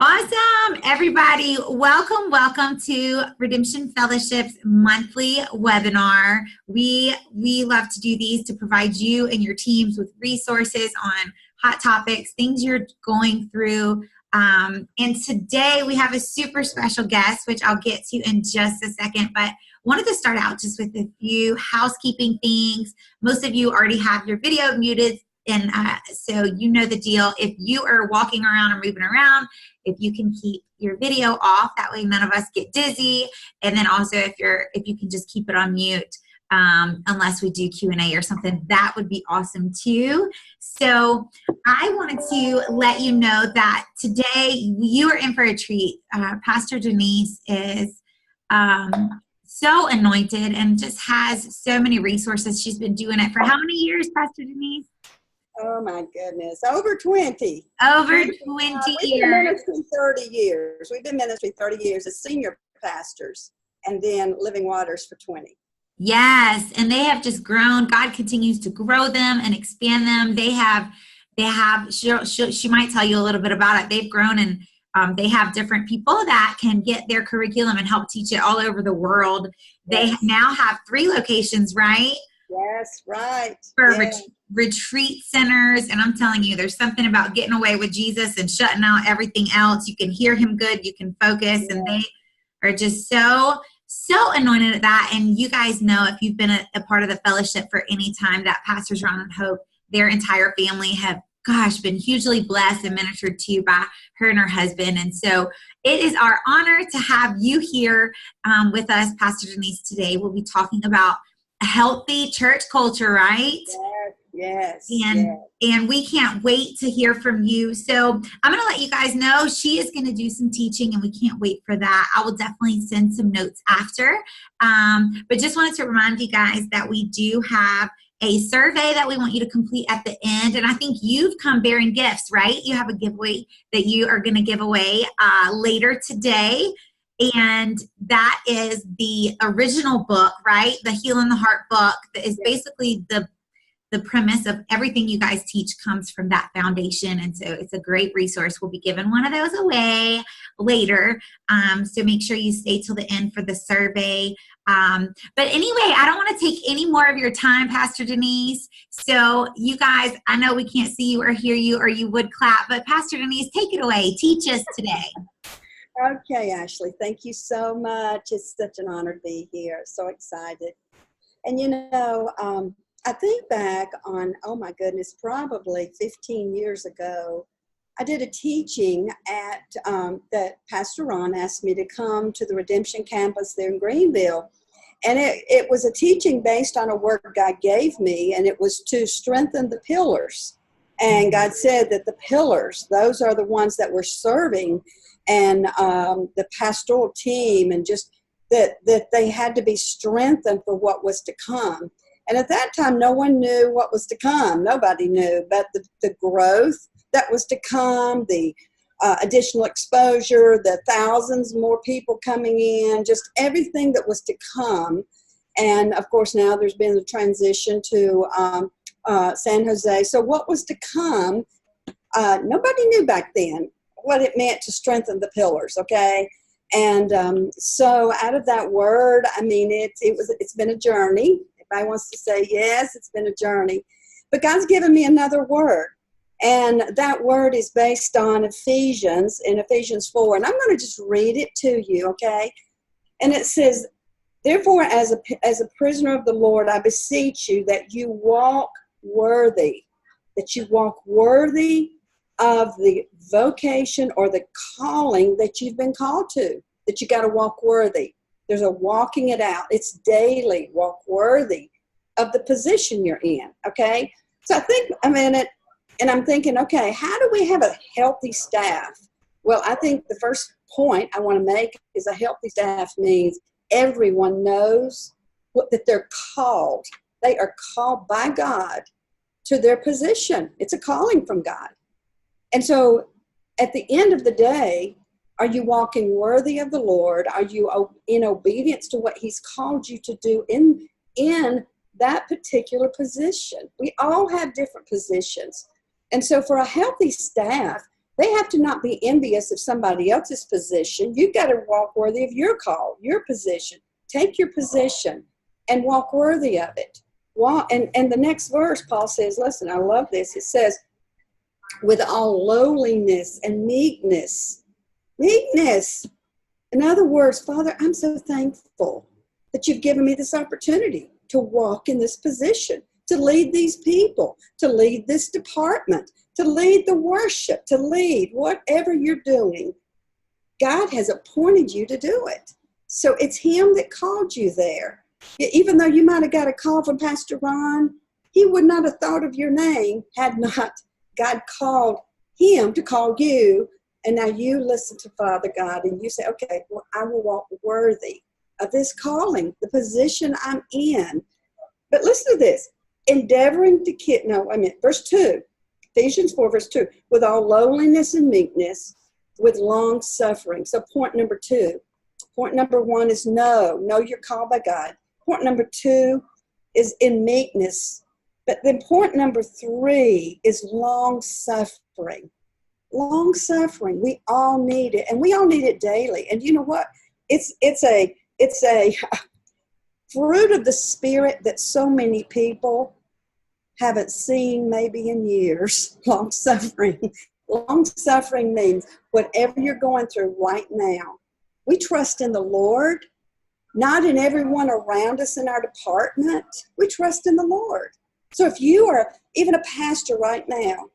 Awesome, everybody. Welcome to Redemption Fellowship's monthly webinar. We love to do these to provide you and your teams with resources on hot topics, things you're going through. And today we have a super special guest, which I'll get to in just a second, but wanted to start out just with a few housekeeping things. Most of you already have your video muted, and so you know the deal. If you are walking around or moving around, if you can keep your video off, that way none of us get dizzy. And then also if you can just keep it on mute, unless we do Q&A or something, that would be awesome too. So I wanted to let you know that today you are in for a treat. Pastor Denise is so anointed and just has so many resources. She's been doing it for how many years, Pastor Denise? Oh my goodness, over 20. Over 20 We've years. been ministry 30 years. We've been ministry 30 years as senior pastors, and then Living Waters for 20. Yes, and they have just grown. God continues to grow them and expand them. They have. She might tell you a little bit about it. They've grown, and they have different people that can get their curriculum and help teach it all over the world. Yes. They now have 3 locations, right? Yes, right. For retreat centers, and I'm telling you, there's something about getting away with Jesus and shutting out everything else. You can hear him good, you can focus, and they are just so anointed at that. And you guys know, if you've been a part of the fellowship for any time, that Pastors Ron and Hope, their entire family have, been hugely blessed and ministered to by her and her husband. And so it is our honor to have you here with us, Pastor Denise. Today we'll be talking about a healthy church culture, right? Yes. And we can't wait to hear from you. So I'm going to let you guys know she is going to do some teaching, and we can't wait for that. I will definitely send some notes after. But just wanted to remind you guys that we do have a survey that we want you to complete at the end. And I think you've come bearing gifts, right? You have a giveaway that you are going to give away later today. And that is the original book, right? The Healing the Heart book that is basically the premise of everything you guys teach comes from that foundation. And so it's a great resource. We'll be giving one of those away later. So make sure you stay till the end for the survey. But anyway, I don't want to take any more of your time, Pastor Denise. So you guys, I know we can't see you or hear you, or you would clap, but Pastor Denise, take it away. Teach us today. Okay, Ashley, thank you so much. It's such an honor to be here. So excited. And I think back on, oh my goodness, probably 15 years ago, I did a teaching at that Pastor Ron asked me to come to the Redemption campus there in Greenville. And it was a teaching based on a word God gave me, and it was to strengthen the pillars. And God said that the pillars, those are the ones that were serving, and the pastoral team, and just that they had to be strengthened for what was to come. And at that time, no one knew what was to come. Nobody knew, but the growth that was to come, the additional exposure, the thousands more people coming in, just everything that was to come. And of course, now there's been a transition to San Jose. So what was to come, nobody knew back then what it meant to strengthen the pillars, okay? And so out of that word, I mean, it's been a journey. Everybody wants to say, yes, it's been a journey. But God's given me another word. And that word is based on Ephesians, in Ephesians 4. And I'm going to just read it to you, okay? And it says, therefore, as a prisoner of the Lord, I beseech you that you walk worthy of the vocation or the calling that you've been called to, that you got to walk worthy. There's a walking it out. It's daily. Walk worthy of the position you're in, okay? So I think a minute, and I'm thinking, okay, how do we have a healthy staff? Well, I think the first point I want to make is a healthy staff means everyone knows that they're called. They are called by God to their position. It's a calling from God. And so at the end of the day, are you walking worthy of the Lord? Are you in obedience to what he's called you to do in that particular position? We all have different positions. And so for a healthy staff, They have to not be envious of somebody else's position. You've got to walk worthy of your call, your position. Take your position and walk worthy of it. And the next verse, Paul says, listen, I love this. It says, with all lowliness and meekness. Meekness. In other words, Father, I'm so thankful that you've given me this opportunity to walk in this position, to lead these people, to lead this department, to lead the worship, to lead whatever you're doing. God has appointed you to do it. So it's him that called you there. Even though you might have got a call from Pastor Ron, he would not have thought of your name had not God called him to call you. And now you listen to Father God and you say, okay, well, I will walk worthy of this calling, the position I'm in. But listen to this. Endeavoring to keep, verse 2, Ephesians 4, verse 2, with all lowliness and meekness, with long suffering. So point number 2. Point number 1 is know you're called by God. Point number 2 is in meekness. But then point number 3 is long suffering. Long suffering. We all need it, and we all need it daily. And you know what? It's a fruit of the Spirit that so many people haven't seen maybe in years. Long suffering. Long suffering means whatever you're going through right now, we trust in the Lord, not in everyone around us in our department. We trust in the Lord. So if you are even a pastor right now,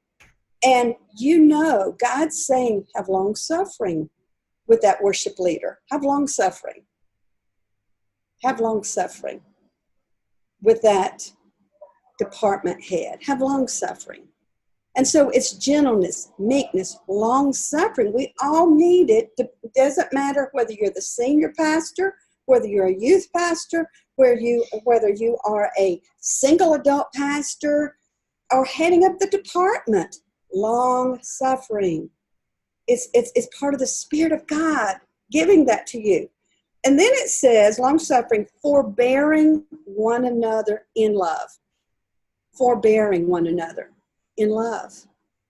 and you know God's saying, have long suffering with that worship leader. Have long suffering. Have long suffering with that department head. Have long suffering. And so it's gentleness, meekness, long suffering. We all need it. It doesn't matter whether you're the senior pastor, whether you're a youth pastor, whether you are a single adult pastor, or heading up the department. Long suffering. It's part of the Spirit of God giving that to you. And then it says, long suffering, forbearing one another in love. Forbearing one another in love.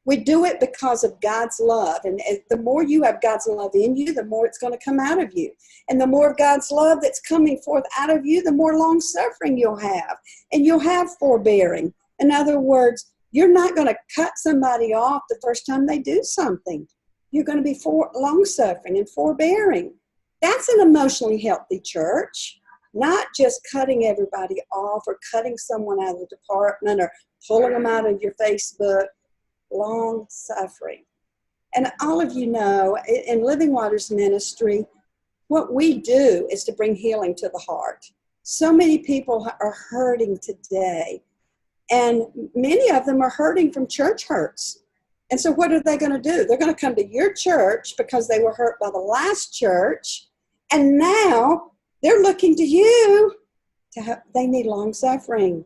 We do it because of God's love. And the more you have God's love in you, the more it's going to come out of you. And the more of God's love that's coming forth out of you, the more long suffering you'll have. And you'll have forbearing. In other words, you're not going to cut somebody off the first time they do something. You're going to be long-suffering and forbearing. That's an emotionally healthy church, not just cutting everybody off or cutting someone out of the department or pulling them out of your Facebook. Long-suffering. And all of you know, in Living Waters Ministry, what we do is to bring healing to the heart. So many people are hurting today. And many of them are hurting from church hurts. And so what are they going to do? They're going to come to your church because they were hurt by the last church. And now they're looking to you they need long suffering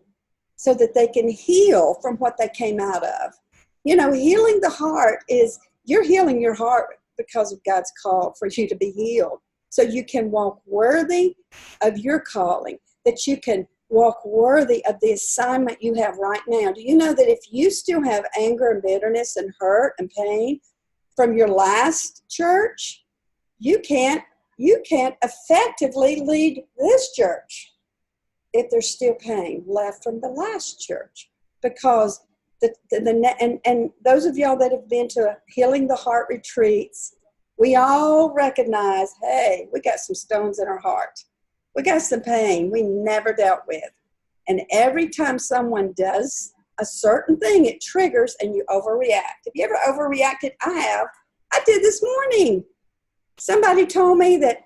so that they can heal from what they came out of. You know, healing the heart is, you're healing your heart because of God's call for you to be healed. So you can walk worthy of your calling, that you can walk worthy of the assignment you have right now. Do you know that if you still have anger and bitterness and hurt and pain from your last church, you can't effectively lead this church if there's still pain left from the last church? Because and those of y'all that have been to Healing the Heart retreats, we all recognize, hey, we got some stones in our heart. We got some pain we never dealt with. And every time someone does a certain thing, it triggers and you overreact. Have you ever overreacted? I have. I did this morning. Somebody told me that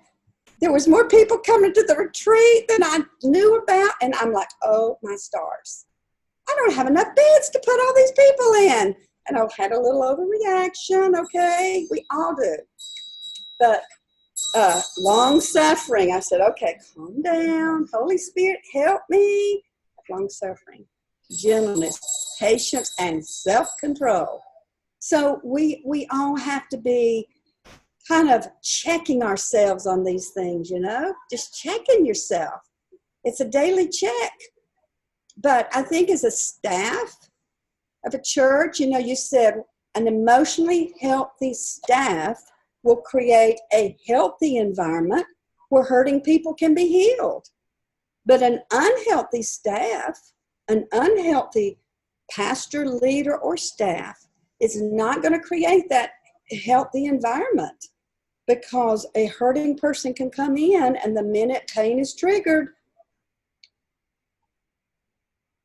there was more people coming to the retreat than I knew about. And I'm like, oh, my stars. I don't have enough beds to put all these people in. And I had a little overreaction, okay? We all do. But long suffering, I said, okay, calm down. Holy Spirit, help me. Long suffering, gentleness, patience, and self-control. So we all have to be kind of checking ourselves on these things, you know, just checking yourself. It's a daily check. But I think as a staff of a church, you know, you said, An emotionally healthy staff will create a healthy environment where hurting people can be healed. But an unhealthy staff, an unhealthy pastor, leader, or staff is not going to create that healthy environment, because a hurting person can come in and the minute pain is triggered,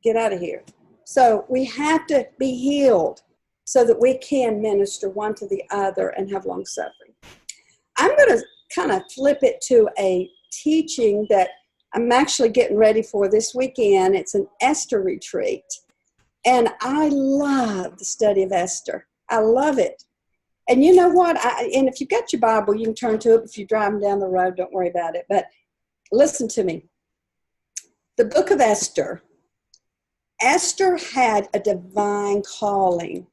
get out of here. So we have to be healed so that we can minister one to the other and have long suffering. I'm going to kind of flip it to a teaching that I'm actually getting ready for this weekend. It's an Esther retreat. And I love the study of Esther. I love it. And you know what? And if you've got your Bible, you can turn to it. If you're driving down the road, don't worry about it. But listen to me. The book of Esther, Esther had a divine calling.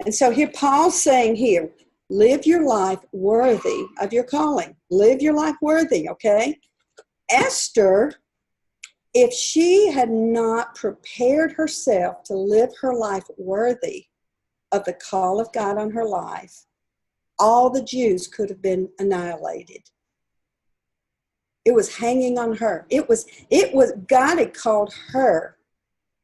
And so here Paul's saying here, live your life worthy of your calling. Live your life worthy, okay? Esther, if she had not prepared herself to live her life worthy of the call of God on her life, all the Jews could have been annihilated. It was hanging on her. It was God had called her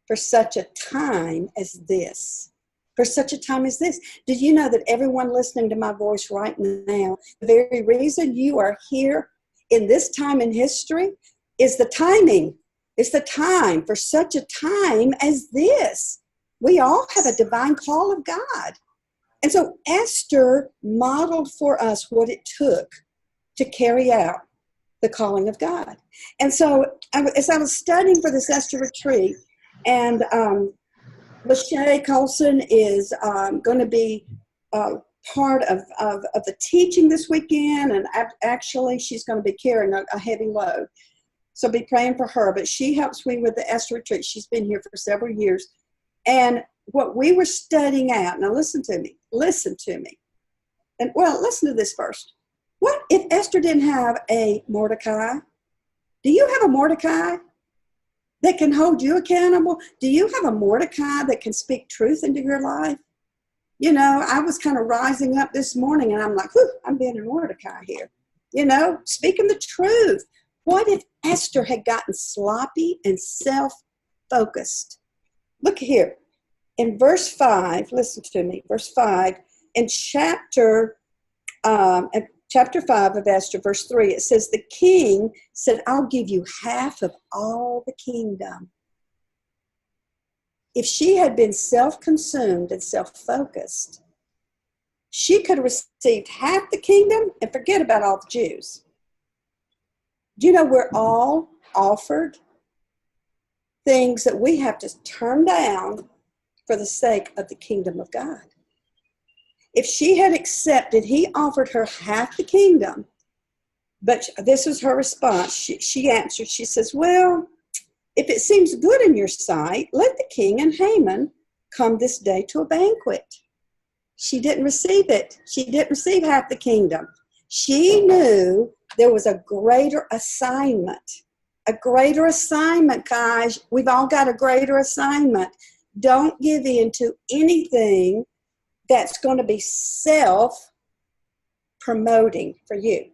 for such a time as this. For such a time as this. Did you know that everyone listening to my voice right now, the very reason you are here in this time in history is the timing. It's the time for such a time as this. We all have a divine call of God. And so Esther modeled for us what it took to carry out the calling of God. And so as I was studying for this Esther retreat, and Lachey Colson is going to be part of the teaching this weekend, and actually she's going to be carrying a heavy load. So be praying for her. But she helps me with the Esther retreat. She's been here for several years. And what we were studying out, now listen to me. And well, listen to this first. What if Esther didn't have a Mordecai? Do you have a Mordecai that can hold you accountable? Do you have a Mordecai that can speak truth into your life? You know, I was kind of rising up this morning and I'm like, whew, I'm being a Mordecai here. You know, speaking the truth. What if Esther had gotten sloppy and self-focused? Look here. In verse 5, listen to me, verse 5, in chapter 5 of Esther, verse 3, it says, the king said, I'll give you half of all the kingdom. If she had been self-consumed and self-focused, she could have received half the kingdom and forget about all the Jews. Do you know we're all offered things that we have to turn down for the sake of the kingdom of God? If she had accepted, he offered her half the kingdom, but this was her response. She answered, she says, well, if it seems good in your sight, let the king and Haman come this day to a banquet. She didn't receive it. She didn't receive half the kingdom. She knew there was a greater assignment. A greater assignment, guys. We've all got a greater assignment. Don't give in to anything that's going to be self-promoting for you.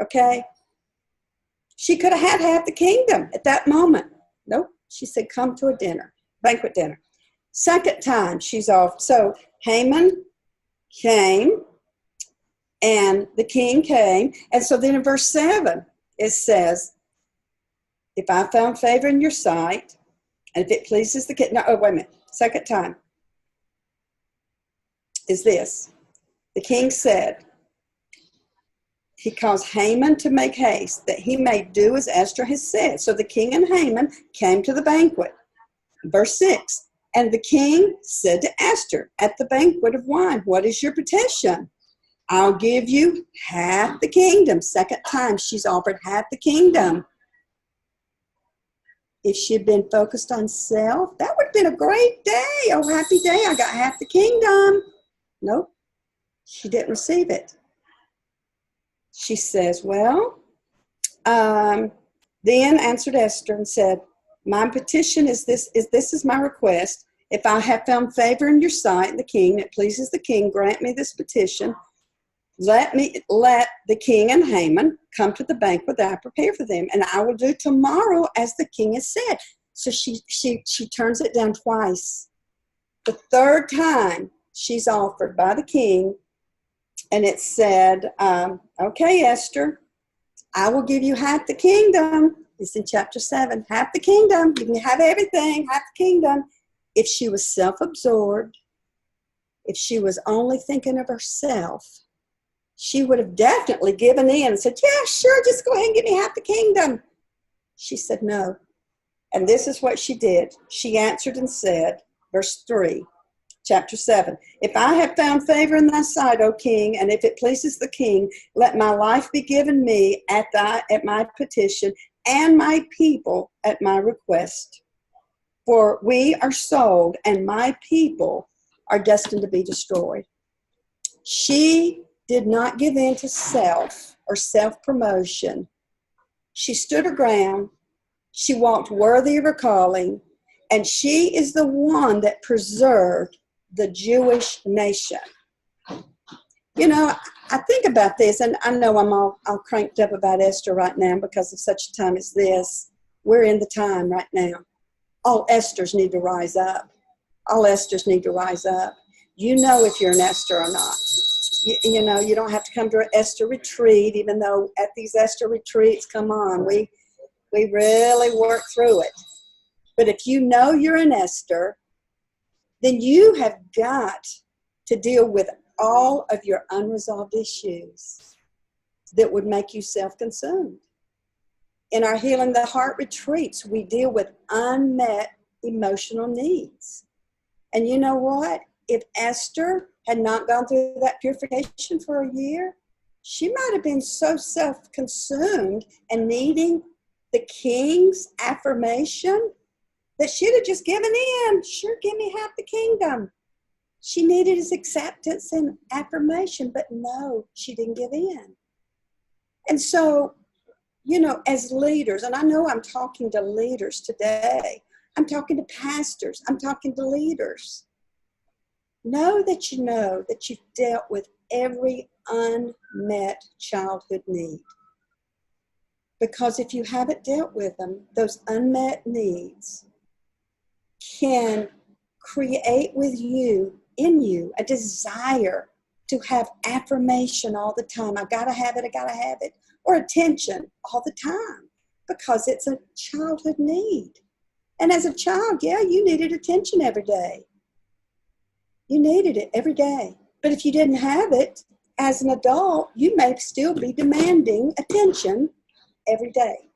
Okay? She could have had half the kingdom at that moment. Nope. She said, come to a dinner, banquet dinner. Second time she's off. So Haman came and the king came. And so then in verse 7, it says, if I found favor in your sight, and if it pleases the king. No, oh, wait a minute. Second time is this. The king said, he caused Haman to make haste, that he may do as Esther has said. So the king and Haman came to the banquet. Verse 6, and the king said to Esther at the banquet of wine, what is your petition? I'll give you half the kingdom. Second time she's offered half the kingdom. If she had been focused on self, that would have been a great day. Oh, happy day, I got half the kingdom. Nope, she didn't receive it. She says, well, then answered Esther and said, my petition is this is my request. If I have found favor in your sight, the king, that pleases the king, grant me this petition. Let the king and Haman come to the banquet that I prepare for them, and I will do tomorrow as the king has said. So she turns it down twice. The third time she's offered by the king, and it said, okay, Esther, I will give you half the kingdom. It's in chapter 7. Half the kingdom. You can have everything, half the kingdom. If she was self-absorbed, if she was only thinking of herself, she would have definitely given in and said, yeah, sure, just go ahead and give me half the kingdom. She said no. And this is what she did. She answered and said, verse 3, chapter 7, if I have found favor in thy sight, O king, and if it pleases the king, let my life be given me at my petition, and my people at my request. For we are sold, and my people are destined to be destroyed. She did not give in to self or self-promotion. She stood her ground. She walked worthy of her calling, and she is the one that preserved the Jewish nation. You know, I think about this, and I know I'm all cranked up about Esther right now because of such a time as this. We're in the time right now. All Esthers need to rise up. All Esthers need to rise up. You know if you're an Esther or not. You know, you don't have to come to an Esther retreat, even though at these Esther retreats, come on, we really work through it. But if you know you're an Esther, then you have got to deal with all of your unresolved issues that would make you self-consumed. In our Healing the Heart retreats, we deal with unmet emotional needs. And you know what? If Esther had not gone through that purification for a year, she might have been so self-consumed and needing the king's affirmation that she'd have just given in. Sure, give me half the kingdom. She needed his acceptance and affirmation, but no, she didn't give in. And so, you know, as leaders, and I know I'm talking to leaders today, I'm talking to pastors, I'm talking to leaders. Know that you've dealt with every unmet childhood need. Because if you haven't dealt with them, those unmet needs can create in you, a desire to have affirmation all the time. I gotta have it, or attention all the time, because it's a childhood need. And as a child, yeah, you needed attention every day. You needed it every day. But if you didn't have it, as an adult, you may still be demanding attention every day.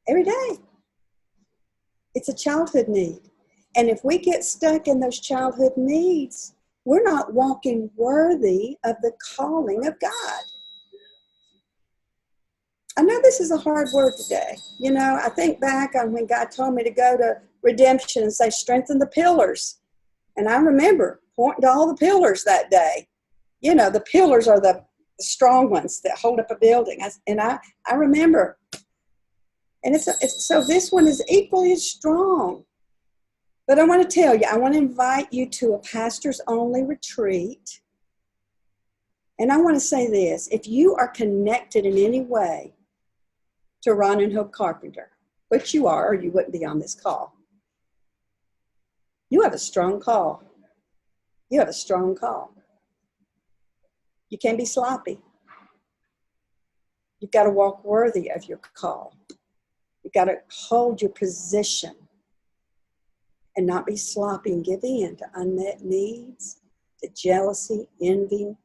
Every day. It's a childhood need. And if we get stuck in those childhood needs, we're not walking worthy of the calling of God. I know this is a hard word today. You know, I think back on when God told me to go to redemption and say, strengthen the pillars. And I remember pointing to all the pillars that day. You know, the pillars are the strong ones that hold up a building. I remember. And so this one is equally as strong. But I want to tell you, I want to invite you to a pastor's only retreat. And I want to say this, if you are connected in any way to Ron and Hope Carpenter, which you are, or you wouldn't be on this call, you have a strong call. You have a strong call. You can't be sloppy. You've got to walk worthy of your call. You've got to hold your position and not be sloppy and give in to unmet needs, to jealousy, envy,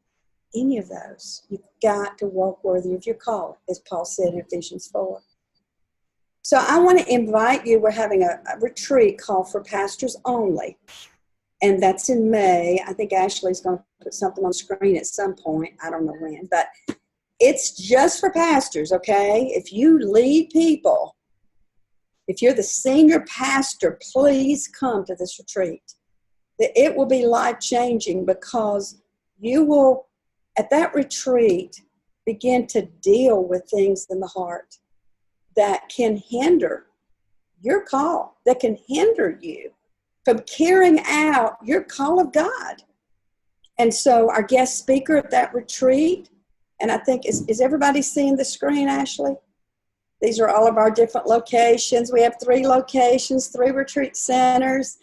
any of those. You've got to walk worthy of your call, as Paul said in Ephesians 4. So I want to invite you. We're having a retreat called For Pastors Only. And that's in May. I think Ashley's going to put something on the screen at some point. I don't know when. But it's just for pastors, okay? If you lead people, if you're the senior pastor, please come to this retreat. It will be life-changing because you will, at that retreat, begin to deal with things in the heart that can hinder your call, that can hinder you from carrying out your call of God. And so our guest speaker at that retreat, and I think, is everybody seeing the screen, Ashley? These are all of our different locations. We have 3 locations, 3 retreat centers,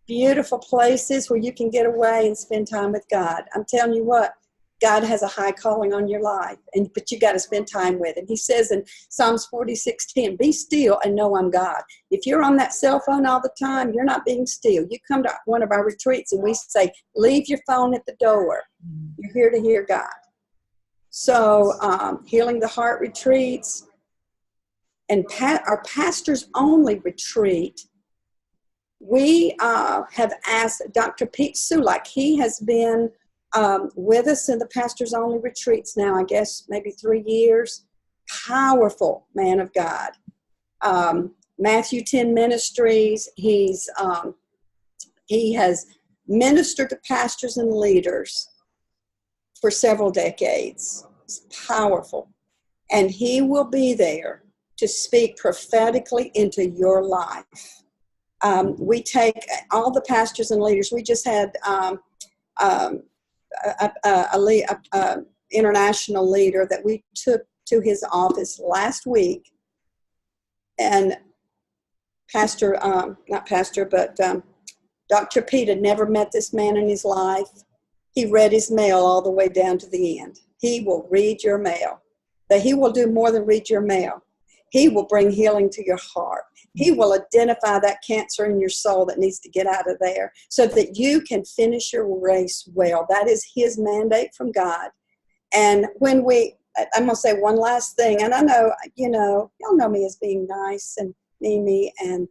beautiful places where you can get away and spend time with God. I'm telling you what, God has a high calling on your life, but you got to spend time with him. He says in Psalms 46:10, be still and know I'm God. If you're on that cell phone all the time, you're not being still. You come to one of our retreats and we say, leave your phone at the door. You're here to hear God. So Healing the Heart retreats and our pastors only retreat. We have asked Dr. Pete Sulak. He has been with us in the pastors only retreats now, I guess maybe 3 years. Powerful man of God. Matthew 10 Ministries. He has ministered to pastors and leaders for several decades. It's powerful. And he will be there to speak prophetically into your life. We take all the pastors and leaders. We just had a international leader that we took to his office last week, and Dr. Pete had never met this man in his life. He read his mail all the way down to the end. He will read your mail. That he will do more than read your mail. He will bring healing to your heart. He will identify that cancer in your soul that needs to get out of there so that you can finish your race well. That is his mandate from God. And I'm going to say one last thing, and I know, y'all know me as being nice and Mimi and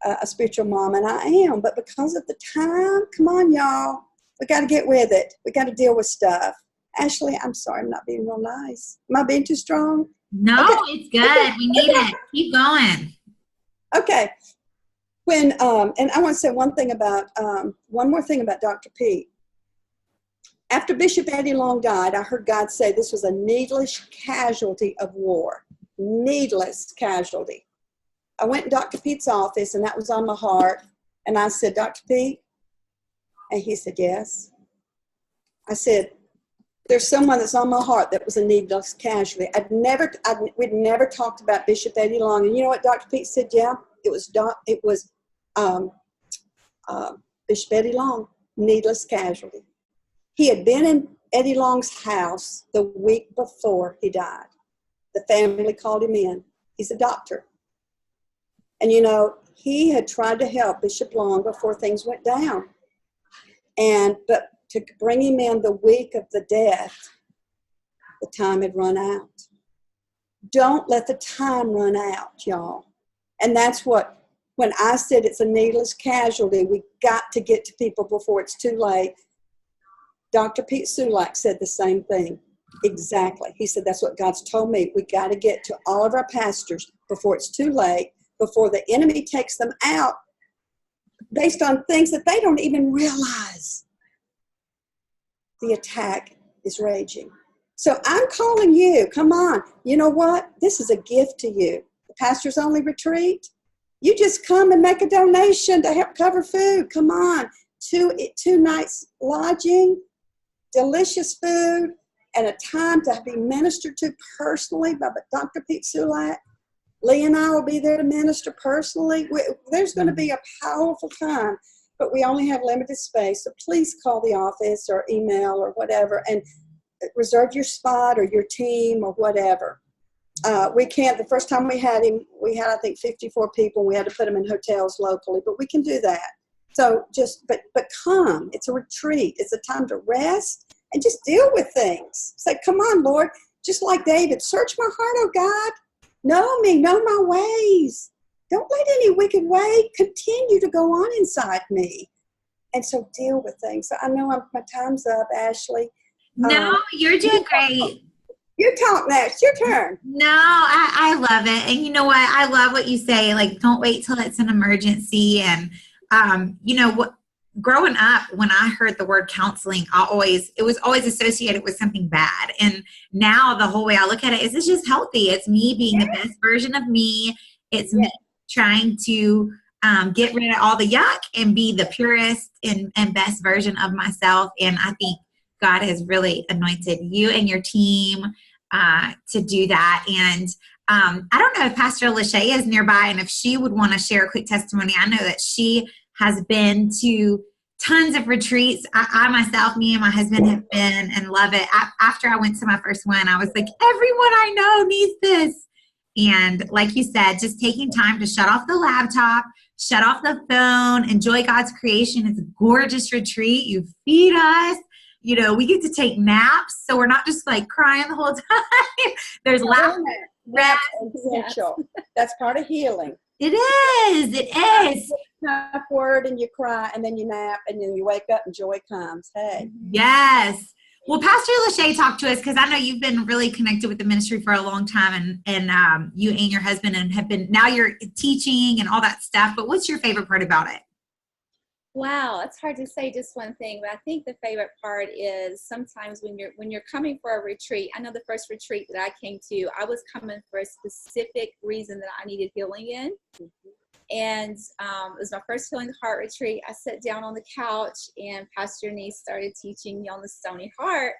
a spiritual mom, and I am, but because of the time, come on, y'all, we got to get with it. We got to deal with stuff. Ashley, I'm sorry, I'm not being real nice. Am I being too strong? No, okay. It's good. We need it. Keep going. Okay. And I want to say one more thing about Dr. Pete. After Bishop Eddie Long died, I heard God say this was a needless casualty of war. Needless casualty. I went in Dr. Pete's office, and that was on my heart. And I said, Dr. Pete? And he said, yes. I said, there's someone that's on my heart that was a needless casualty. We'd never talked about Bishop Eddie Long. And you know what Dr. Pete said? Yeah, it was Bishop Eddie Long, needless casualty. He had been in Eddie Long's house the week before he died. The family called him in. He's a doctor. And he had tried to help Bishop Long before things went down. But to bring him in the week of the death, the time had run out. Don't let the time run out, y'all. And that's when I said it's a needless casualty, we got to get to people before it's too late. Dr. Pete Sulak said the same thing. Exactly. He said, that's what God's told me. We got to get to all of our pastors before it's too late, before the enemy takes them out based on things that they don't even realize. The attack is raging. So I'm calling you. Come on. You know what? This is a gift to you. The Pastors Only Retreat. You just come and make a donation to help cover food. Come on. 2 nights lodging, delicious food, and a time to be ministered to personally by Dr. Pete Sulak. Lee and I will be there to minister personally. There's going to be a powerful time. But we only have limited space, so please call the office or email or whatever and reserve your spot or your team or whatever. We can't, the first time we had him, we had, I think, 54 people. We had to put them in hotels locally, but we can do that. So but come. It's a retreat. It's a time to rest and just deal with things. Say, come on, Lord, just like David, search my heart, oh God. Know me, know my ways. Don't let any wicked way continue to go on inside me. And so deal with things. So I know my time's up, Ashley. No, you're doing great. You talk next. Your turn. No, I love it. And you know what? I love what you say. Like, don't wait till it's an emergency. And, growing up, when I heard the word counseling, it was always associated with something bad. And now the whole way I look at it is it's just healthy. It's me being the best version of me. It's me trying to get rid of all the yuck and be the purest and best version of myself. And I think God has really anointed you and your team to do that. And I don't know if Pastor Lachey is nearby and if she would want to share a quick testimony. I know that she has been to tons of retreats. I myself, me and my husband have been and love it. After I went to my first one, I was like, everyone I know needs this. And like you said, just taking time to shut off the laptop, shut off the phone, enjoy God's creation. It's a gorgeous retreat. You feed us. You know, we get to take naps, so we're not just like crying the whole time. There's laughter. That's essential. That's part of healing. It is. It is. Tough word, and you cry, and then you nap, and then you wake up, and joy comes. Hey. Yes. Well, Pastor Lachey talked to us because I know you've been really connected with the ministry for a long time, and you and your husband and have been, now you're teaching and all that stuff. But what's your favorite part about it? Wow, it's hard to say just one thing, but I think the favorite part is sometimes when you're coming for a retreat. I know the first retreat that I came to, I was coming for a specific reason that I needed healing in. And it was my first Healing Heart retreat. I sat down on the couch and Pastor Denise started teaching me on the stony heart.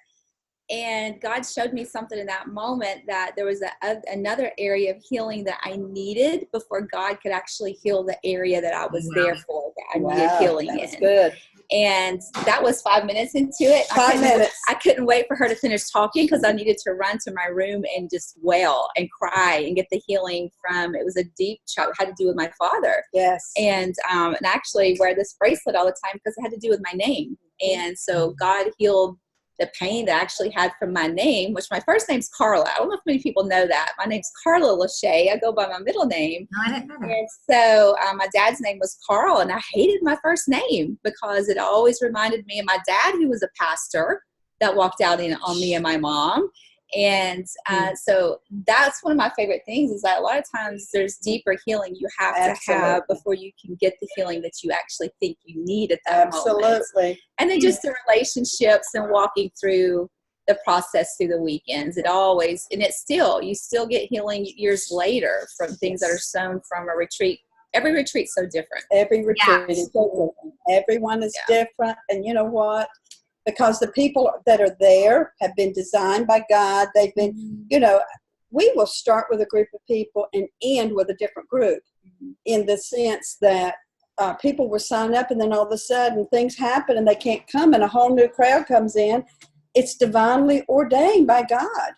And God showed me something in that moment, that there was another area of healing that I needed before God could actually heal the area that I was there for, that I needed healing in. That's good. And that was 5 minutes into it. 5 minutes. I couldn't wait for her to finish talking because I needed to run to my room and just wail and cry and get the healing from, it was a deep shock. It had to do with my father. Yes. And I actually wear this bracelet all the time because it had to do with my name. And so God healed the pain that I actually had from my name, which my first name's Carla. I don't know if many people know that. My name's Carla Lachey. I go by my middle name. No, I didn't know that. And so my dad's name was Carl, and I hated my first name because it always reminded me of my dad, who was a pastor, that walked out on me and my mom. And so that's one of my favorite things, is that a lot of times there's deeper healing you have to have before you can get the healing that you actually think you need at that moment. Absolutely. And then just the relationships and walking through the process through the weekends. It always, and it's still, you still get healing years later from things that are sown from a retreat. Every retreat's so different. Every retreat is so different. Everyone is different. And you know what? Because the people that are there have been designed by God. They've been, you know, we will start with a group of people and end with a different group, in the sense that people will sign up and then all of a sudden things happen and they can't come and a whole new crowd comes in. It's divinely ordained by God.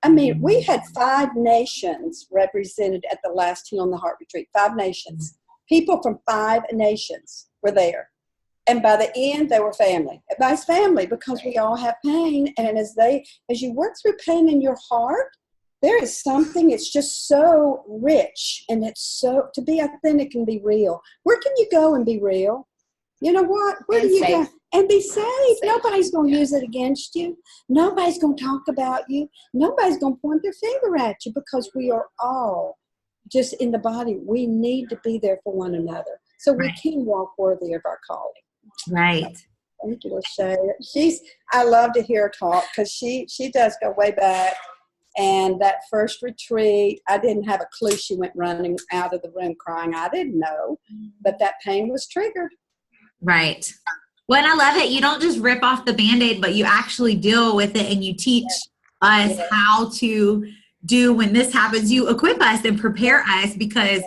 I mean, we had 5 nations represented at the last Heal in the Heart retreat. 5 nations. People from 5 nations were there. And by the end, they were family. Everybody's family, because we all have pain. And as you work through pain in your heart, there is something, it's just so rich. And it's so, to be authentic and be real. Where can you go and be real? You know what? Where do you go? And be safe. Nobody's going to use it against you. Nobody's going to talk about you. Nobody's going to point their finger at you, because we are all just in the body. We need to be there for one another so we can walk worthy of our calling. Right. Thank you, Lachey. I love to hear her talk, because she does go way back. And that first retreat, I didn't have a clue she went running out of the room crying. I didn't know, but that pain was triggered. Right. Well, and I love it. You don't just rip off the Band-Aid, but you actually deal with it, and you teach us how to do when this happens. You equip us and prepare us, because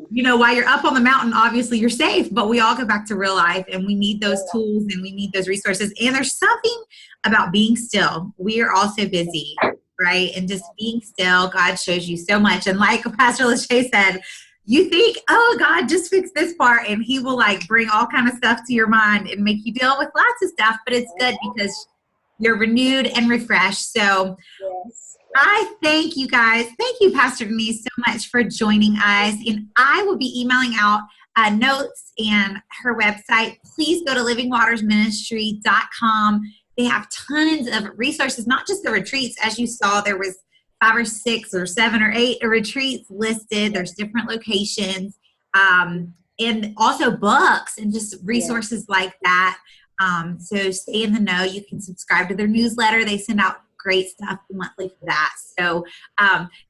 you know, while you're up on the mountain, obviously you're safe, but we all go back to real life, and we need those tools and we need those resources. And there's something about being still. We are all so busy, right? And just being still, God shows you so much. And like Pastor Lachey said, you think, oh, God, just fix this part, and he will like bring all kind of stuff to your mind and make you deal with lots of stuff, but it's good because you're renewed and refreshed. So I thank you guys. Thank you, Pastor Denise, so much for joining us. And I will be emailing out notes and her website. Please go to livingwatersministry.com. They have tons of resources, not just the retreats. As you saw, there was 5 or 6 or 7 or 8 retreats listed. There's different locations, and also books and just resources like that. So stay in the know. You can subscribe to their newsletter. They send out great stuff monthly for that. So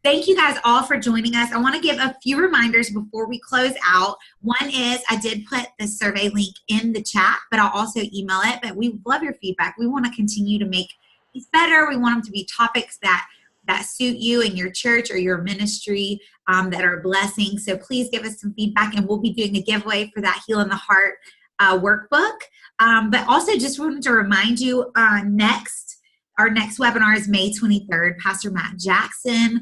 thank you guys all for joining us. I want to give a few reminders before we close out. One is I did put the survey link in the chat, but I'll also email it. But we love your feedback. We want to continue to make these better. We want them to be topics that suit you and your church or your ministry, that are a blessing. So please give us some feedback, and we'll be doing a giveaway for that Heal in the Heart workbook. But also just wanted to remind you, our next webinar is May 23rd. Pastor Matt Jackson,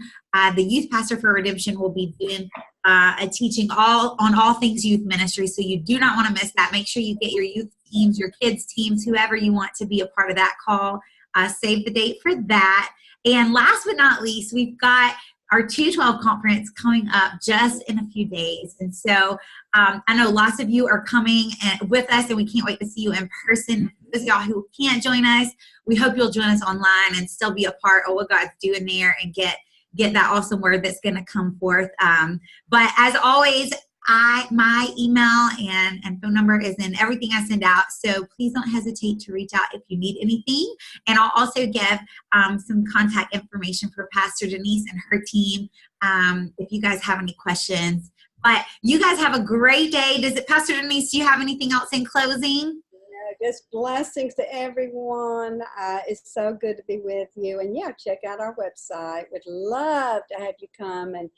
the youth pastor for Redemption, will be doing a teaching on all things youth ministry. So you do not want to miss that. Make sure you get your youth teams, your kids teams, whoever you want to be a part of that call. Save the date for that. And last but not least, we've got our 212 conference coming up just in a few days. And so I know lots of you are coming with us, and we can't wait to see you in person. Those of y'all who can't join us, we hope you'll join us online and still be a part of what God's doing there and get that awesome word that's going to come forth. But as always, my email and phone number is in everything I send out. So please don't hesitate to reach out if you need anything. And I'll also give some contact information for Pastor Denise and her team if you guys have any questions. But you guys have a great day. Pastor Denise, do you have anything else in closing? Just blessings to everyone. It's so good to be with you. And yeah, check out our website. We'd love to have you come and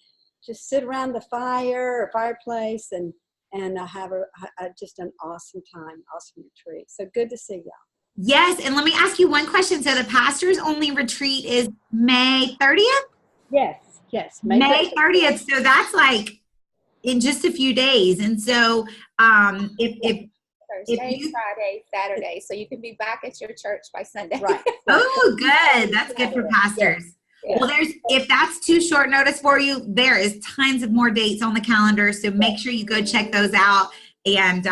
just sit around the fireplace and have just an awesome time, awesome retreat. So good to see y'all. Yes, and let me ask you one question. So the pastor's only retreat is May 30th? Yes. May 30th. So that's like in just a few days. And so if Thursday, Friday, Saturday, so you can be back at your church by Sunday. Right. Oh, good. That's good for pastors. Yeah. Well, if that's too short notice for you, there is tons of more dates on the calendar. So make sure you go check those out and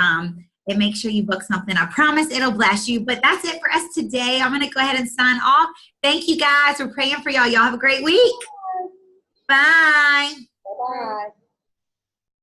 make sure you book something. I promise it'll bless you. But that's it for us today. I'm going to go ahead and sign off. Thank you guys. We're praying for y'all. Y'all have a great week. Bye. Bye.